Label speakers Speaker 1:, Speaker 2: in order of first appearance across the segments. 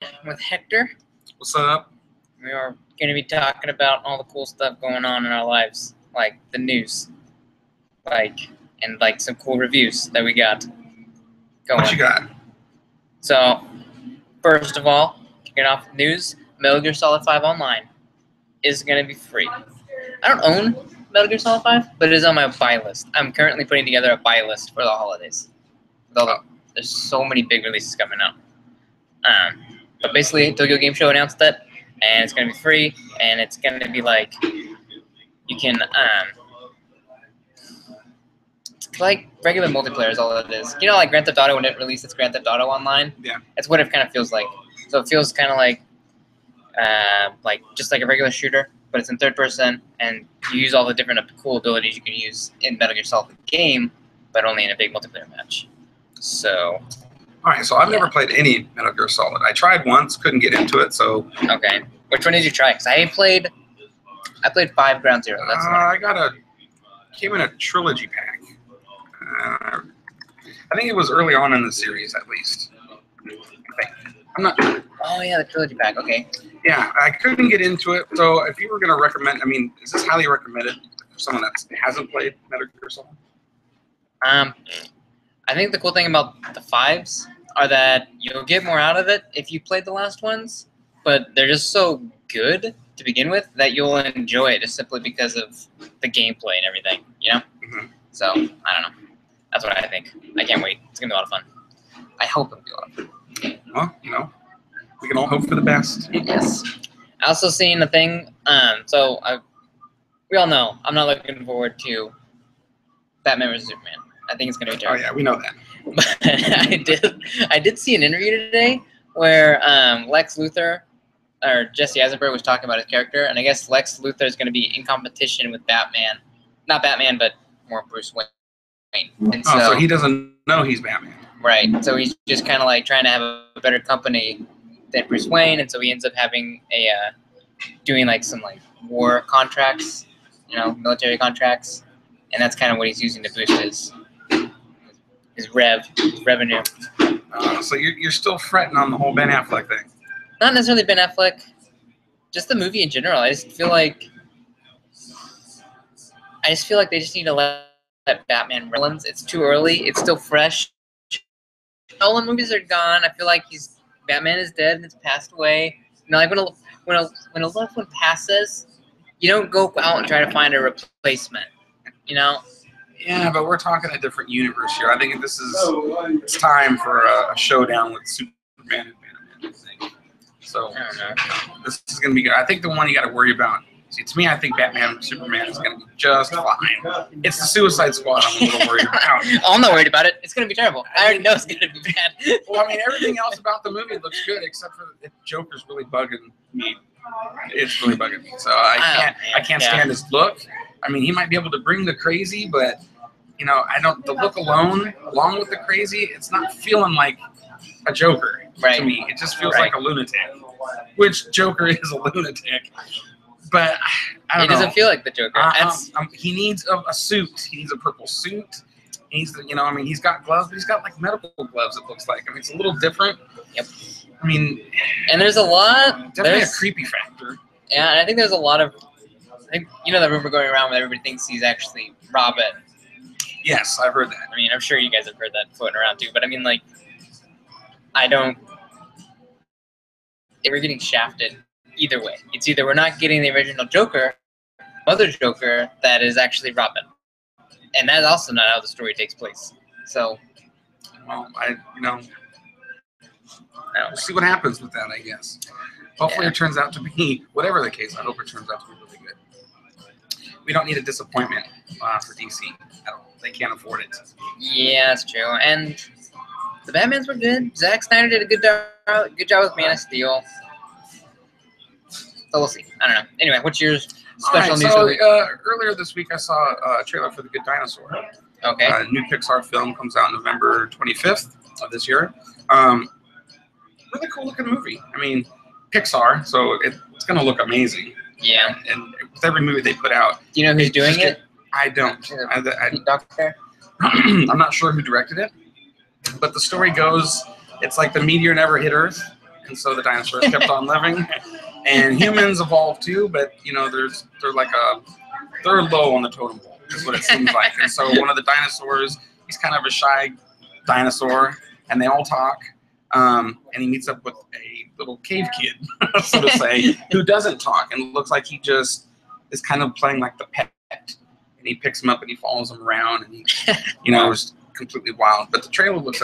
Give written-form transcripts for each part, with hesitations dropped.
Speaker 1: with Hector.
Speaker 2: What's up?
Speaker 1: We are going to be talking about all the cool stuff going on in our lives, like the news, and some cool reviews that we got going.
Speaker 2: What you got?
Speaker 1: So, first of all, kicking off the news, Metal Gear Solid 5 Online is going to be free. I don't own Metal Gear Solid 5, but it is on my buy list. I'm currently putting together a buy list for the holidays. There's so many big releases coming out. But basically, Tokyo Game Show announced it, and it's going to be free, and it's going to be like, you can, it's like regular multiplayer is all it is. You know, like Grand Theft Auto, when it released its Grand Theft Auto Online?
Speaker 2: Yeah.
Speaker 1: That's what it kind of feels like. So it feels kind of like just like a regular shooter, but it's in third person, and you use all the different cool abilities you can use in Metal Gear Solid game, but only in a big multiplayer match. So...
Speaker 2: All right, so I've never played any Metal Gear Solid. I tried once, couldn't get into it, so...
Speaker 1: Okay. Which one did you try? Because I played 5 Ground Zero. That's
Speaker 2: came in a trilogy pack. I think it was early on in the series, at least. I'm not...
Speaker 1: Oh, yeah, the trilogy pack. Okay.
Speaker 2: Yeah, I couldn't get into it, so if you were going to recommend... I mean, is this highly recommended for someone that hasn't played Metal Gear Solid?
Speaker 1: I think the cool thing about the 5s are that you'll get more out of it if you played the last ones, but they're just so good to begin with that you'll enjoy it just simply because of the gameplay and everything, you know?
Speaker 2: Mm-hmm.
Speaker 1: So, I don't know. That's what I think. I can't wait. It's going to be a lot of fun. I hope it'll be a lot of fun.
Speaker 2: Well, you know, we can all hope for the best.
Speaker 1: Yes. I also seen a thing, we all know I'm not looking forward to Batman vs. Superman. I think it's going to be terrible.
Speaker 2: Oh, yeah, we know that.
Speaker 1: But I did see an interview today where Lex Luthor, or Jesse Eisenberg, was talking about his character, and I guess Lex Luthor is going to be in competition with Batman. Not Batman, but more Bruce Wayne. And
Speaker 2: so he doesn't know he's Batman.
Speaker 1: Right. So he's just kind of like trying to have a better company than Bruce Wayne, and so he ends up having doing like some like war contracts, you know, military contracts, and that's kind of what he's using to boost his revenue.
Speaker 2: So you're still fretting on the whole Ben Affleck thing?
Speaker 1: Not necessarily Ben Affleck, just the movie in general. I just feel like they just need to let Batman run. It's too early. It's still fresh. Nolan movies are gone. I feel like Batman is dead and it's passed away. You know, like when a loved one passes, you don't go out and try to find a replacement. You know.
Speaker 2: Yeah, but we're talking a different universe here. I think it's time for a showdown with Superman and Batman. So
Speaker 1: I don't know.
Speaker 2: This is going to be good. I think the one you got to worry about. See, to me, I think Batman and Superman is going to be just fine. It's the Suicide Squad I'm a little worried about.
Speaker 1: Oh, I'm not worried about it. It's going to be terrible. I already know it's going to be bad.
Speaker 2: Well, I mean, everything else about the movie looks good, except for the Joker's really bugging me. It's really bugging me. So I can't stand his look. I mean, he might be able to bring the crazy, but you know, the look along with the crazy, it's not feeling like a Joker to me. It just feels like a lunatic, which Joker is a lunatic. But I don't know.
Speaker 1: He doesn't feel like the Joker.
Speaker 2: He needs a suit. He needs a purple suit. He's got gloves, but he's got like medical gloves. It looks like. I mean, it's a little different.
Speaker 1: Yep.
Speaker 2: I mean,
Speaker 1: and there's a lot.
Speaker 2: Definitely a creepy factor.
Speaker 1: Yeah, and I think there's a lot of. I think the rumor going around where everybody thinks he's actually Robin.
Speaker 2: Yes, I've heard that. I
Speaker 1: mean, I'm sure you guys have heard that floating around too. But I mean, like, we're getting shafted either way. It's either we're not getting the original Joker, Mother Joker, that is actually Robin, and that's also not how the story takes place. So,
Speaker 2: well, we'll see what happens with that, I guess. Hopefully, it turns out to be whatever the case. I hope it turns out to be really good. We don't need a disappointment for DC at all. They can't afford it.
Speaker 1: Yeah, that's true. And the Batmans were good. Zack Snyder did a good job with Man of Steel. So we'll see. I don't know. Anyway, what's your special news?
Speaker 2: So earlier this week, I saw a trailer for The Good Dinosaur.
Speaker 1: Okay.
Speaker 2: A new Pixar film comes out November 25th of this year. Really cool looking movie. I mean, Pixar, so it's going to look amazing.
Speaker 1: Yeah.
Speaker 2: And with every movie they put out.
Speaker 1: Do you know who's doing it?
Speaker 2: I don't.
Speaker 1: Doctor?
Speaker 2: I'm not sure who directed it, but the story goes, it's like the meteor never hit Earth, and so the dinosaurs kept on living. And humans evolved too, but you know, they're low on the totem pole, is what it seems like. And so one of the dinosaurs, he's kind of a shy dinosaur, and they all talk. And he meets up with a little cave kid, so to say, who doesn't talk and looks like he just is kind of playing like the pet. And he picks him up and he follows him around, and he, you know, is completely wild. But the trailer looks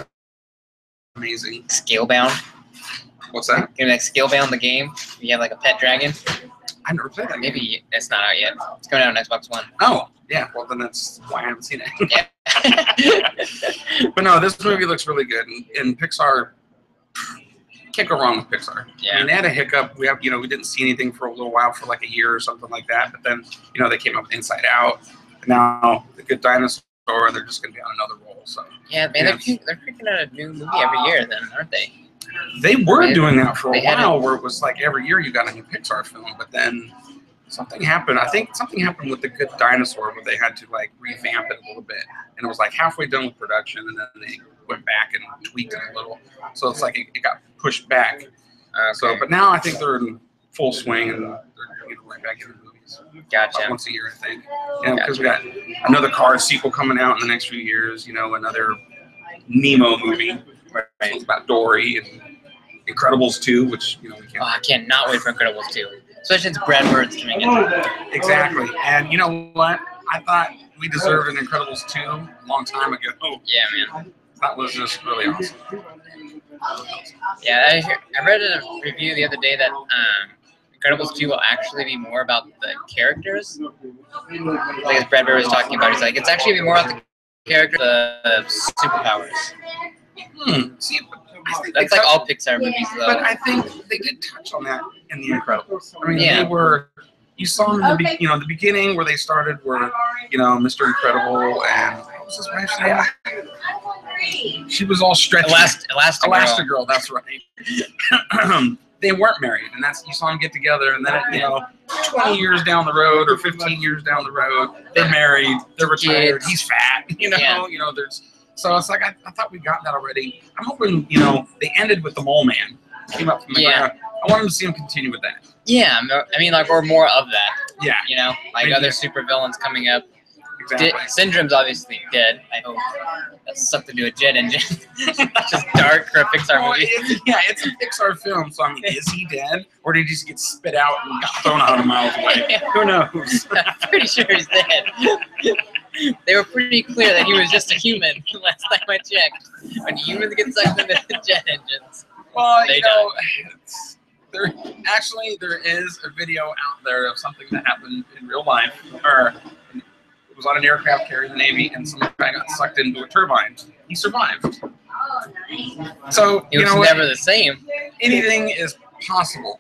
Speaker 2: amazing.
Speaker 1: Scalebound.
Speaker 2: What's that?
Speaker 1: You know, like Scalebound the game. You have like a pet dragon.
Speaker 2: I never played that.
Speaker 1: Maybe it's not out yet. It's coming out on Xbox One.
Speaker 2: Oh, yeah. Well, then that's why I haven't seen it.
Speaker 1: Yeah.
Speaker 2: But no, this movie looks really good, and Pixar. Can't go wrong with Pixar.
Speaker 1: Yeah.
Speaker 2: I mean, they had a hiccup. We didn't see anything for a little while, for like a year or something like that. But then, you know, they came up with Inside Out. And now The Good Dinosaur, they're just going to be on another roll. So
Speaker 1: yeah, man, they're freaking out a new movie every year, then, aren't they?
Speaker 2: They were doing that for a while, where it was like every year you got a new Pixar film, but then something happened. I think something happened with The Good Dinosaur where they had to like revamp it a little bit, and it was like halfway done with production, and then they went back and tweaked it a little. So it's like it got pushed back.
Speaker 1: Okay.
Speaker 2: So, but now I think they're in full swing, and they're right back into the movies.
Speaker 1: Gotcha.
Speaker 2: About once a year, I think. You know, because we got another Cars sequel coming out in the next few years. You know, another Nemo movie.
Speaker 1: Right.
Speaker 2: It's about Dory, and Incredibles 2, which, you know, we can't.
Speaker 1: Oh, I cannot wait for Incredibles 2. Especially since Brad Bird's doing it.
Speaker 2: Exactly. And you know what? I thought we deserved an Incredibles 2 a long time ago.
Speaker 1: Yeah, man.
Speaker 2: That was just really awesome.
Speaker 1: Yeah, I read a review the other day that Incredibles 2 will actually be more about the characters. Like as Brad Bird was talking about, he's like, it's actually be more about the characters, the superpowers.
Speaker 2: See,
Speaker 1: that's like all Pixar movies, though.
Speaker 2: But I think they did touch on that in The Incredibles. I mean,
Speaker 1: yeah.
Speaker 2: They were. You saw them in the beginning where they started were, you know, Mr. Incredible and what was his wife's name? She was all stretchy. Elastigirl, that's right. They weren't married, and you saw them get together, and then, you know, 20 years down the road or 15 years down the road, they're married, they're retired, he's fat, you know, so it's like, I thought we got that already. I'm hoping, you know, they ended with the Mole Man. Came up from the ground. I want them to see him continue with that.
Speaker 1: Yeah, I mean, like, or more of that.
Speaker 2: Yeah.
Speaker 1: You know, like maybe other super villains coming up.
Speaker 2: Exactly.
Speaker 1: Syndrome's obviously dead. I hope that's something to do with jet engine. Just dark for a Pixar movie.
Speaker 2: It's a Pixar film, so I mean, is he dead? Or did he just get spit out and got thrown 100 miles away? Who knows?
Speaker 1: I'm pretty sure he's dead. They were pretty clear that he was just a human last time I checked. When humans get sucked into jet engines,
Speaker 2: well,
Speaker 1: they
Speaker 2: you know, there is a video out there of something that happened in real life, or it was on an aircraft carrying the Navy, and some guy got sucked into a turbine. He survived. So
Speaker 1: he was never the same.
Speaker 2: Anything is possible.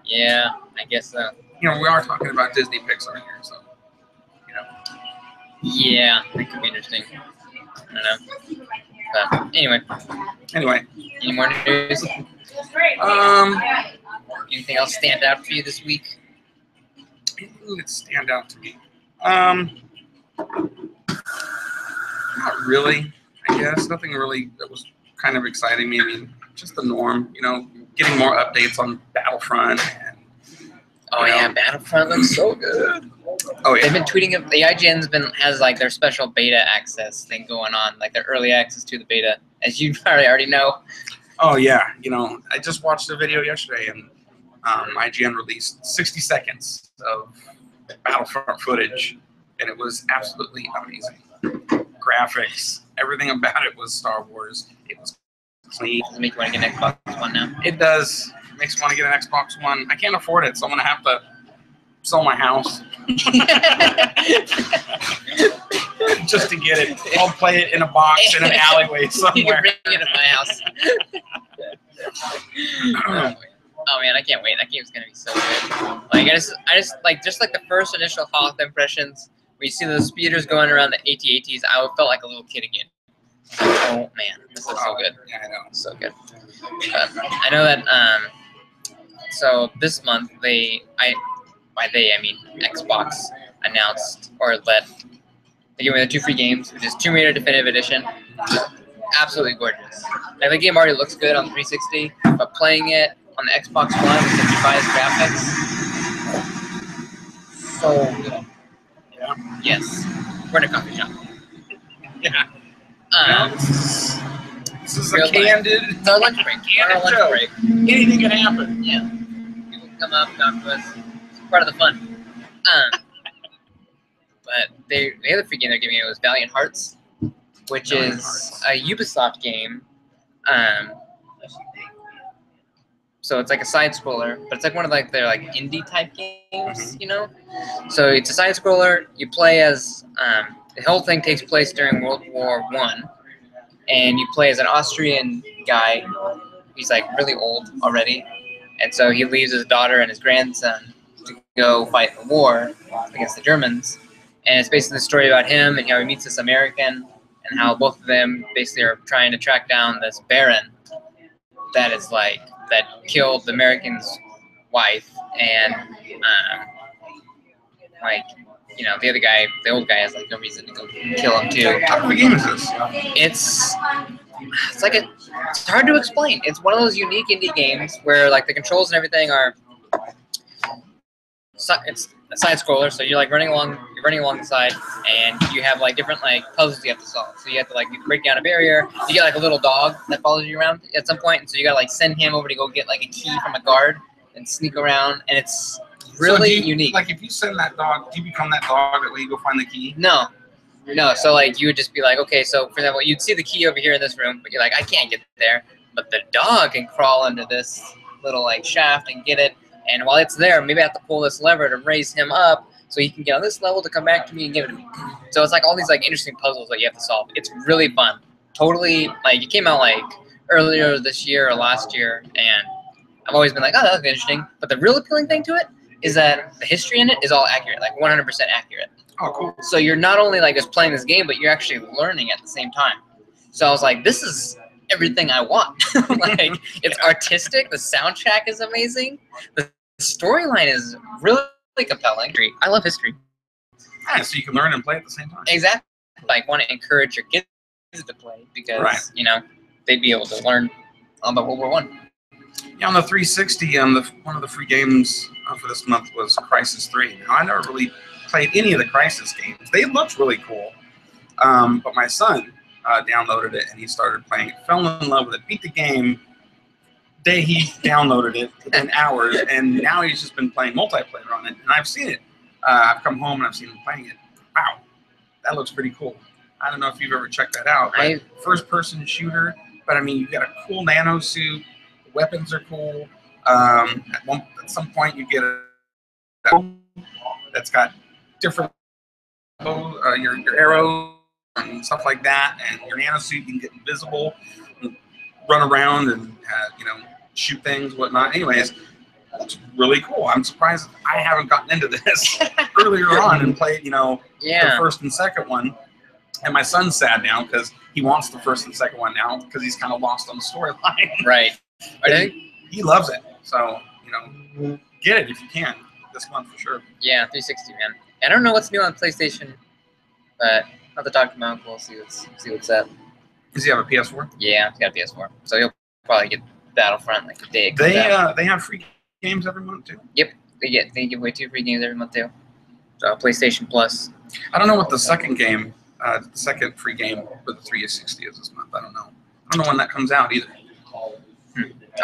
Speaker 1: Yeah, I guess so.
Speaker 2: You know, we are talking about Disney Pixar here, so you know.
Speaker 1: Yeah, that could be interesting. I don't know. But anyway. Any more news? Anything else stand out for you this week?
Speaker 2: Anything that stand out to me? Not really, I guess. Nothing really that was kind of exciting me. I mean, just the norm, you know, getting more updates on Battlefront. And,
Speaker 1: Battlefront looks so good.
Speaker 2: Oh, yeah.
Speaker 1: They've been tweeting it. The IGN's has like their special beta access thing going on, like their early access to the beta, as you probably already know.
Speaker 2: Oh, yeah. You know, I just watched a video yesterday, and IGN released 60 seconds of Battlefront footage, and it was absolutely amazing. Graphics, everything about it was Star Wars. It was clean.
Speaker 1: Does it make you want to get an Xbox One now?
Speaker 2: It does. It makes me want to get an Xbox One. I can't afford it, so I'm going to have to sell my house just to get it. I'll play it in a box in an alleyway somewhere.
Speaker 1: You can bring it to my house. Oh man, I can't wait. That game's gonna be so good. Like I just like the first initial Holoth impressions. Where you see those speeders going around the AT-ATs, I felt like a little kid again. Oh man, this looks so good.
Speaker 2: Yeah, I know.
Speaker 1: So good. I know that. So this month by they I mean Xbox announced or they gave me the 2 free games, which is Tomb Raider Definitive Edition absolutely gorgeous. Like the game already looks good on the 360, but playing it on the Xbox One with 55 graphics, so good.
Speaker 2: Yeah.
Speaker 1: Yes, we're in a coffee shop.
Speaker 2: Yeah. This is a
Speaker 1: real
Speaker 2: candid.
Speaker 1: It's our lunch break. Our lunch
Speaker 2: show.
Speaker 1: break.
Speaker 2: Anything can happen.
Speaker 1: Yeah. People can come up, talk to us. It's part of the fun. But the other free game they're giving it was Valiant Hearts, which
Speaker 2: Valiant
Speaker 1: is
Speaker 2: Hearts.
Speaker 1: a Ubisoft game. So it's like a side scroller, but it's like one of like their like indie type games, you know. So it's a side scroller. You play as the whole thing takes place during World War I, and you play as an Austrian guy. He's like really old already, and so he leaves his daughter and his grandson to go fight the war against the Germans. And it's basically the story about him and how he meets this American, and how both of them basically are trying to track down this Baron that is like that killed the American's wife, and like you know the other guy, the old guy, has like no reason to go kill him too.
Speaker 2: What type of game is this?
Speaker 1: It's like it's hard to explain. It's one of those unique indie games where like the controls and everything are. It's a side scroller, so you're like running along the side, and you have like different like puzzles you have to solve. So you have to like break down a barrier. You get like a little dog that follows you around at some point, and so you gotta like send him over to go get like a key from a guard and sneak around, and it's really unique.
Speaker 2: Like if you send that dog, do you become that dog that way you go find the key?
Speaker 1: No. So like you would just be like, okay, so for example, you'd see the key over here in this room, but you're like, I can't get there, but the dog can crawl under this little like shaft and get it. And while it's there, maybe I have to pull this lever to raise him up so he can get on this level to come back to me and give it to me. So it's like all these like interesting puzzles that you have to solve. It's really fun. Totally, like it came out like earlier this year or last year, and I've always been like, oh, that looks interesting. But the real appealing thing to it is that the history in it is all accurate, like 100% accurate.
Speaker 2: Oh, cool.
Speaker 1: So you're not only like just playing this game, but you're actually learning at the same time. So I was like, this is everything I want. Like it's artistic. The soundtrack is amazing. The storyline is really compelling. I love history.
Speaker 2: Yeah, so you can learn and play at the same time.
Speaker 1: Exactly. Like want to encourage your kids to play because you know they'd be able to learn about World War I.
Speaker 2: Yeah, on the 360, one of the free games for this month was Crisis 3. Now I never really played any of the Crisis games. They looked really cool, but my son downloaded it and he started playing it. Fell in love with it. Beat the game. Day he downloaded it within hours, and now he's just been playing multiplayer on it. And I've seen it. I've come home and I've seen him playing it. Wow, that looks pretty cool. I don't know if you've ever checked that out. First-person shooter, but I mean, you've got a cool nano suit. The weapons are cool. At some point, you get a that's got different your arrows and stuff like that, and your nano suit, you can get invisible, and run around and shoot things, whatnot. Anyways, that's really cool. I'm surprised I haven't gotten into this earlier on and played, the first and second one. And my son's sad now because he wants the first and second one now because he's kind of lost on the storyline.
Speaker 1: Right.
Speaker 2: He loves it. So, get it if you can this month for sure.
Speaker 1: Yeah, 360, man. I don't know what's new on PlayStation, but I'll have to talk to my uncle, see what's up.
Speaker 2: Does he have a PS4?
Speaker 1: Yeah, he's got a PS4. So he'll probably get Battlefront like the day it comes out.
Speaker 2: They have free games every month too.
Speaker 1: Yep, they give away 2 free games every month too. So PlayStation Plus.
Speaker 2: I don't know what the second game, the second free game for the 360 is this month. I don't know when that comes out either.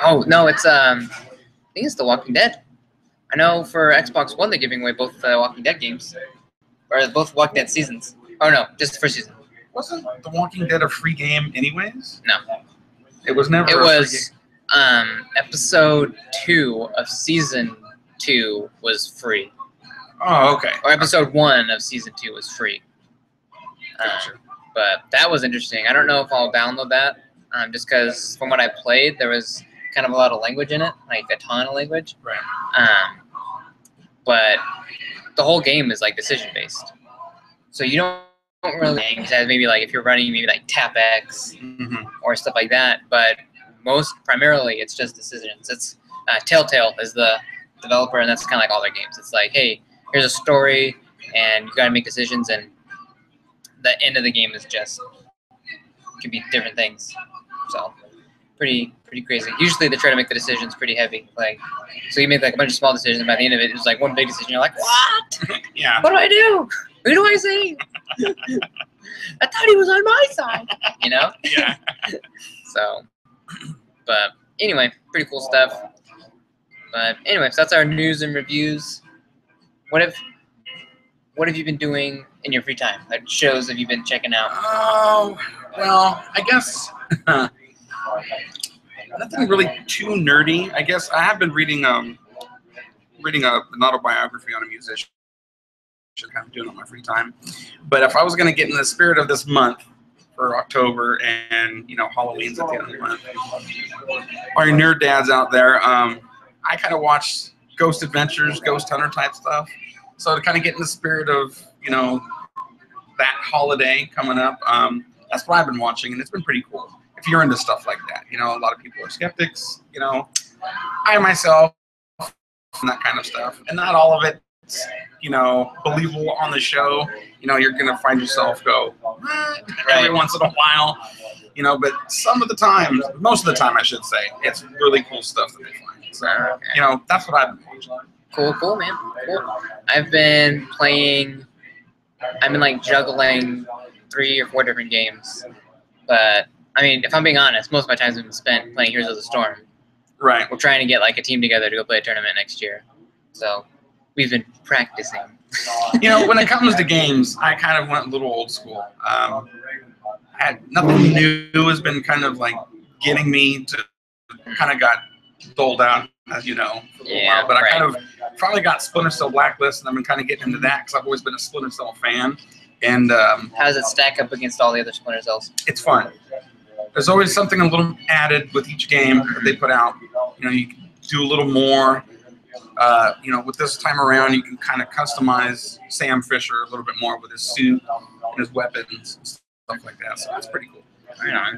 Speaker 1: Oh no, it's I think it's The Walking Dead. I know for Xbox One they're giving away both Walking Dead games, or both Walking Dead seasons. Oh no, just the first season.
Speaker 2: Wasn't The Walking Dead a free game anyways?
Speaker 1: No.
Speaker 2: It was never.
Speaker 1: It
Speaker 2: a
Speaker 1: was
Speaker 2: free game.
Speaker 1: episode 2 of season 2 was free.
Speaker 2: Oh, okay.
Speaker 1: Or episode 1 of season 2 was free.
Speaker 2: Gotcha.
Speaker 1: But that was interesting. I don't know if I'll download that, just because from what I played, there was kind of a lot of language in it, like a ton of language.
Speaker 2: Right.
Speaker 1: But the whole game is like decision based, so you don't really maybe like if you're running maybe like tap X or stuff like that. But primarily it's just decisions. It's Telltale is the developer, and that's kind of like all their games. It's like, hey, here's a story, and you got to make decisions, and the end of the game is just could be different things. So pretty crazy. Usually they try to make the decisions pretty heavy. Like, so you make like a bunch of small decisions, and by the end of it, it's like one big decision. You're like, what?
Speaker 2: Yeah.
Speaker 1: What do I do? Who do I see? I thought he was on my side. You know?
Speaker 2: Yeah.
Speaker 1: So, but anyway, pretty cool stuff. But anyway, so that's our news and reviews. What have you been doing in your free time? Like shows have you been checking out?
Speaker 2: Oh, well, I guess nothing really too nerdy. I guess I have been reading an autobiography on a musician. Kind of doing it on my free time. But if I was going to get in the spirit of this month for October, and Halloween's at the end of the month, all your nerd dads out there, I kind of watch Ghost Adventures, Ghost Hunter type stuff. So to kind of get in the spirit of that holiday coming up, that's what I've been watching, and it's been pretty cool. If you're into stuff like that, a lot of people are skeptics. I myself, and that kind of stuff, and not all of it. Believable on the show. You're gonna find yourself go every once in a while. But most of the time, I should say, it's really cool stuff that they find. So, that's what I've been watching.
Speaker 1: Cool, man. Cool. I've been like juggling 3 or 4 different games. But I mean, if I'm being honest, most of my time's been spent playing Heroes of the Storm.
Speaker 2: Right.
Speaker 1: We're trying to get like a team together to go play a tournament next year. So we've been practicing.
Speaker 2: When it comes to games, I kind of went a little old school. Nothing new has been kind of like getting me to kind of got doled out, as you know, for a while. But I kind of finally got Splinter Cell Blacklist, and I've been kind of getting into that because I've always been a Splinter Cell fan. And
Speaker 1: how does it stack up against all the other Splinter Cells?
Speaker 2: It's fun. There's always something a little added with each game that they put out. You can do a little more. With this time around, you can kind of customize Sam Fisher a little bit more with his suit and his weapons and stuff like that. So that's pretty cool.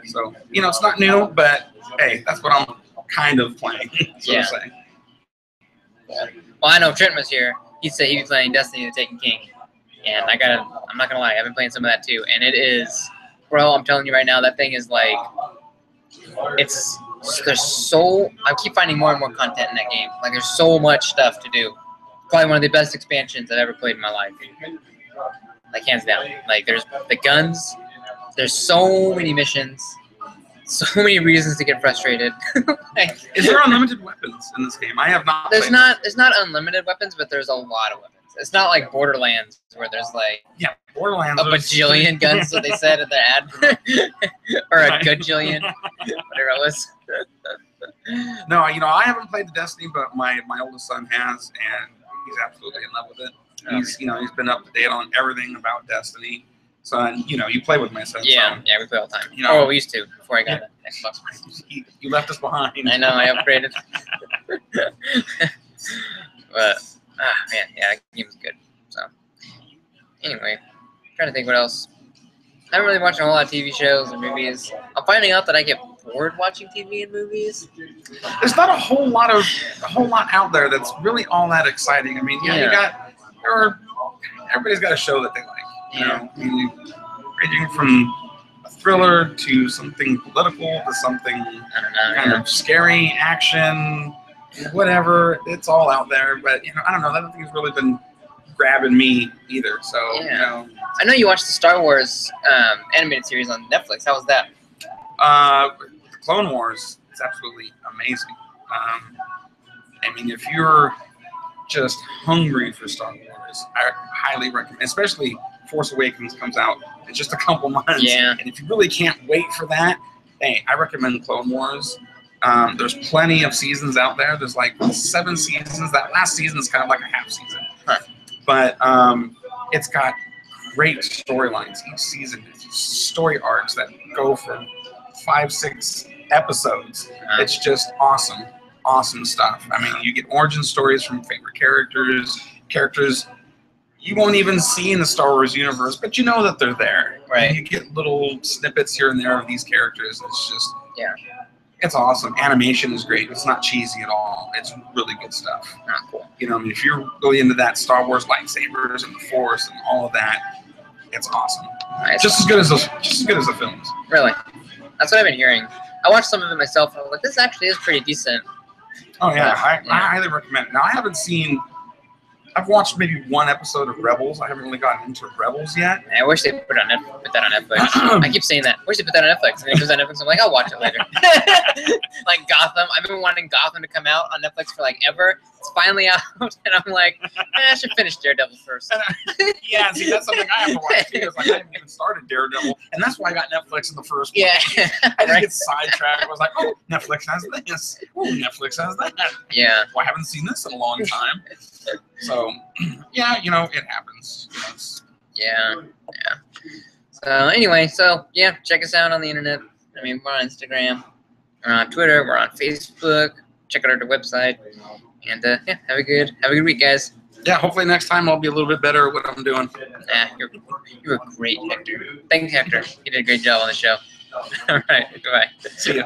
Speaker 2: So, it's not new, but hey, that's what I'm kind of playing, so to say.
Speaker 1: Well, I know if Trent was here, he'd say he'd be playing Destiny the Taken King. And I'm not gonna lie, I've been playing some of that too. And it is, bro, I'm telling you right now, that thing is like, I keep finding more and more content in that game. Like, there's so much stuff to do. Probably one of the best expansions I've ever played in my life. Like, hands down. Like, there's the guns. There's so many missions. So many reasons to get frustrated.
Speaker 2: Is there unlimited weapons in this game? I have not.
Speaker 1: There's not unlimited weapons, but there's a lot of weapons. It's not like Borderlands where there's like
Speaker 2: Borderlands
Speaker 1: a bajillion guns that they said in their ad, or a gajillion, whatever it was.
Speaker 2: No, I haven't played the Destiny, but my oldest son has, and he's absolutely in love with it. He's been up to date on everything about Destiny. So you play with my son.
Speaker 1: Yeah, we play all the time. We used to before I got an Xbox.
Speaker 2: You left us behind.
Speaker 1: I know, I upgraded. But man, that game was good. So anyway, trying to think what else. I haven't really watched a whole lot of TV shows or movies. I'm finding out that I get bored watching TV and movies.
Speaker 2: There's not a whole lot out there that's really all that exciting. I mean, everybody's got a show that they like. Ranging from a thriller to something political to something kind of scary, action, whatever. It's all out there, but I don't know. I don't think it's really been grabbing me either. So
Speaker 1: I know you watched the Star Wars animated series on Netflix. How was that?
Speaker 2: The Clone Wars is absolutely amazing. I mean, if you're just hungry for Star Wars, I highly recommend, especially Force Awakens comes out in just a couple months.
Speaker 1: Yeah.
Speaker 2: And if you really can't wait for that, hey, I recommend Clone Wars. There's plenty of seasons out there. There's like 7 seasons. That last season is kind of like a half season. But it's got great storylines. Each season is story arcs that go for 5-6 episodes. It's just awesome. Awesome stuff. I mean, you get origin stories from favorite characters you won't even see in the Star Wars universe, but you know that they're there.
Speaker 1: Right.
Speaker 2: And you get little snippets here and there of these characters. It's just, it's awesome. Animation is great. It's not cheesy at all. It's really good stuff.
Speaker 1: Cool.
Speaker 2: I mean, if you're really into that Star Wars lightsabers and the Force and all of that, It's awesome.
Speaker 1: Nice.
Speaker 2: Just as good as the films.
Speaker 1: Really? That's what I've been hearing. I watched some of it myself, and I was like, this actually is pretty decent.
Speaker 2: Oh, yeah. I highly recommend it. Now, I haven't seen... I've watched maybe one episode of Rebels. I haven't really gotten into Rebels yet.
Speaker 1: I wish they put that on Netflix. I keep saying that. I wish they put that on Netflix. And then it comes on Netflix, I'm like, I'll watch it later. Like Gotham. I've been wanting Gotham to come out on Netflix for like ever. It's finally out, and I'm like, I should finish Daredevil first.
Speaker 2: Yeah, see, that's something I have to watch too. It's like I haven't even started Daredevil, and that's why I got Netflix in the first place.
Speaker 1: Yeah.
Speaker 2: I just get sidetracked. I was like, oh, Netflix has this. Oh, Netflix has that.
Speaker 1: Yeah.
Speaker 2: Well, I haven't seen this in a long time. So, yeah, it happens.
Speaker 1: Yeah. So anyway, check us out on the internet. I mean, we're on Instagram, we're on Twitter, we're on Facebook. Check out our website, and have a good week, guys.
Speaker 2: Yeah, hopefully next time I'll be a little bit better at what I'm doing.
Speaker 1: You're a great Hector. Thank you, Hector. You did a great job on the show. All right, goodbye.
Speaker 2: See ya.